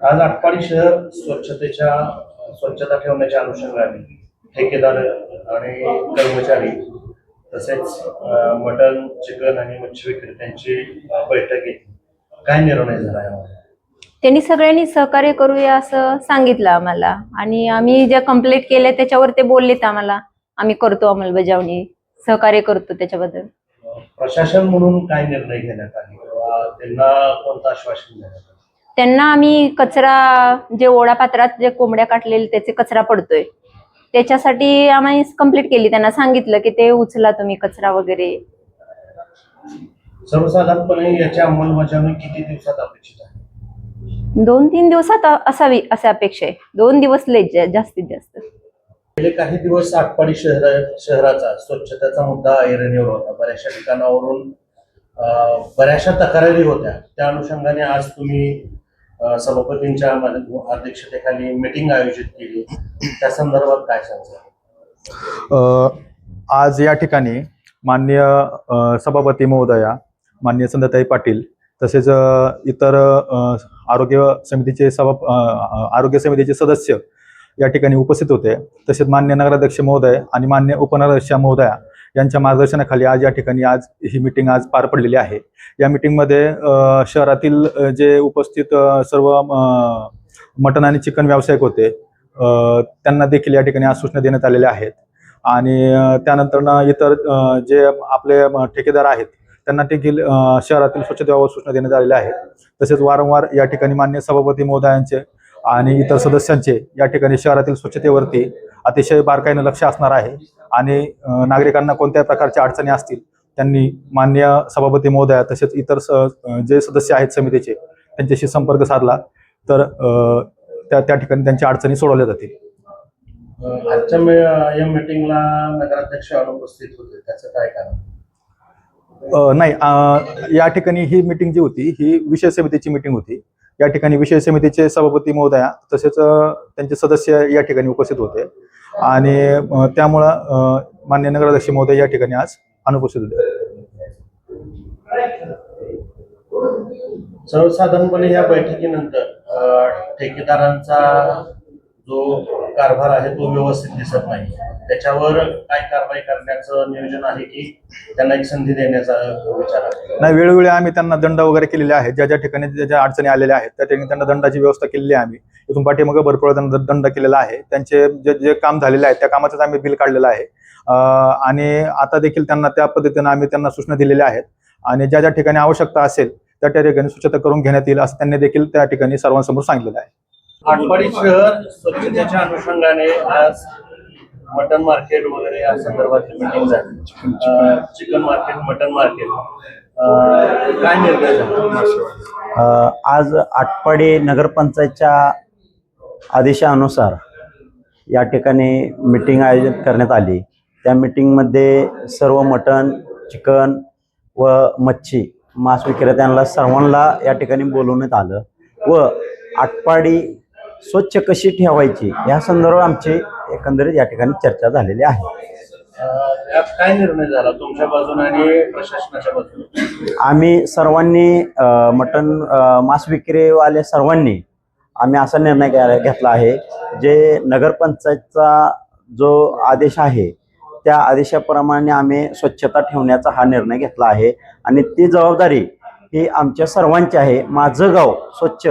आज आटपाडी शहर स्वच्छता ठेवण्याच्या अनुषंगाने ठेकेदार आणि कर्मचारी तसेच मटण, चिकन आणि मच्छी विक्रेत्यांची बैठक घेतली. काय निर्णय झाला यामध्ये? त्यांनी सगळ्यांनी सहकार्य करूया असं सांगितलं आम्हाला आणि आम्ही ज्या कंप्लेंट केल्या त्याच्यावर ते बोललेत आम्हाला आम्ही करतो अंमलबजावणी, सहकार्य करतो त्याच्याबद्दल. प्रशासन म्हणून काय निर्णय घेण्यात आले किंवा त्यांना कोणतं आश्वासन देण्यात आलं? त्यांना आम्ही कचरा जे ओढापात्रात जे कोंबड्या काटलेले त्याचे कचरा पडतोय त्याच्यासाठी आम्ही कंप्लीट केली. त्यांना सांगितलं की ते उचला तुम्ही कचरा वगैरे. सर्वसाधारणपणे याची अंमलबजावणी किती दिवसात अपेक्षित आहे? 2-3 दिवसात असावी अशी अपेक्षा आहे. 2 दिवस लय जास्तीत जास्त. गेले काही दिवस आटपाडी शहराचा स्वच्छतेचा मुद्दा ऐरणीवर होता. बऱ्याचशा ठिकाणावरून बऱ्याचशा तक्रारी होत्या. त्या अनुषंगाने आज तुम्ही सभापतींच्या अध्यक्षतेखाली मीटिंग आयोजित केली. त्या संदर्भात काय सांगता? आज या ठिकाणी माननीय सभापती महोदया, माननीय संध्याताई पाटील तसेच इतर आरोग्य समितीचे सदस्य या ठिकाणी उपस्थित होते. तसेच मान्य नगराध्यक्ष महोदय आणि मान्य उपनगराध्यक्ष महोदया यांच्या मार्गदर्शनाखाली आज या ठिकाणी ही मीटिंग आज पार पडलेली आहे. या मीटिंगमध्ये शहरातील जे उपस्थित सर्व मटण आणि चिकन व्यावसायिक होते त्यांना देखील या ठिकाणी आज सूचना देण्यात आलेल्या आहेत आणि त्यानंतर इतर जे आपले ठेकेदार आहेत त्यांना देखील शहरातील स्वच्छतेबाबत सूचना देण्यात आलेल्या आहेत. तसेच वारंवार या ठिकाणी मान्य सभापती महोदयांचे आणि इतर सदस्यांचे या ठिकाणी शहरातील स्वच्छतेवरती अतिशय बारकाईने लक्ष असणार आहे आणि नागरिकांना कोणत्याही प्रकारच्या अडचणी असतील त्यांनी मान्य सभापती महोदया तसेच इतर जे सदस्य आहेत समितीचे त्यांच्याशी संपर्क साधला तर त्या ठिकाणी त्यांच्या अडचणी सोडवल्या जातील. आजच्या या मीटिंगला नगराध्यक्ष अनुपस्थित होते, त्याचं काय कारण? नाही, या ठिकाणी ही मीटिंग जी होती ही विषय समितीची मीटिंग होती. या ठिकाणी विषय समितीचे सभापती महोदया तसेच त्यांचे सदस्य या ठिकाणी उपस्थित होते आणि त्यामुळं मान्य नगराध्यक्ष महोदय या ठिकाणी आज अनुपस्थित होते. सर्वसाधारणपणे या बैठकीनंतर ठेकेदारांचा जो कारभार आहे तो व्यवस्थित दिसत नाही. त्याच्यावर काय कारवाई करण्याचं नियोजन आहे की त्यांना एक संधी देण्याचा विचार आहे? नाही, वेळोवेळी आम्ही त्यांना दंड वगैरे केलेले आहेत. ज्या ज्या ठिकाणी ज्या अडचणी आलेल्या आहेत त्या ठिकाणी त्यांना दंडाची व्यवस्था केलेली आहे. आम्ही इथून पाठीमागे भरपूर दंड केलेला आहे. त्यांचे जे काम झालेले आहे त्या कामाचंच आम्ही बिल काढलेलं आहे आणि आता देखील त्यांना त्या पद्धतीने आम्ही त्यांना सूचना दिलेल्या आहेत आणि ज्या ज्या ठिकाणी आवश्यकता असेल त्या ठिकाणी स्वच्छता करून घेण्यात येईल असं त्यांनी देखील त्या ठिकाणी सर्वांसमोर सांगितलेलं आहे. आटपाडी शहर स्वच्छतेच्या अनुषंगाने आज मटन मार्केट वगैरे या संदर्भातली मीटिंग झाली. चिकन मार्केट, मटन मार्केट, काय निर्णय झाला? आज आटपाडी नगरपंचायतच्या आदेशानुसार या ठिकाणी मीटिंग आयोजित करण्यात आली. त्या मीटिंगमध्ये सर्व मटण, चिकन व मच्छी मांस विक्रेत्यांना सर्वांना या ठिकाणी बोलवण्यात आलं व आटपाडी स्वच्छ कशी ठेवायची या संदर्भात आमची एकंदरीत या ठिकाणी चर्चा झालेली आहे. यात काय निर्णय झाला तुमच्या बाजूने आणि प्रशासनाच्या बाजूने? आम्ही सर्वांनी मांस विक्रीवाले सर्वांनी आम्ही असा निर्णय घेतला आहे जे नगरपंचायतचा जो आदेश आहे त्या आदेशाप्रमाणे आम्ही स्वच्छता ठेवण्याचा हा निर्णय घेतला आहे आणि ती जबाबदारी ही आमच्या सर्वांची आहे. माझं गाव स्वच्छ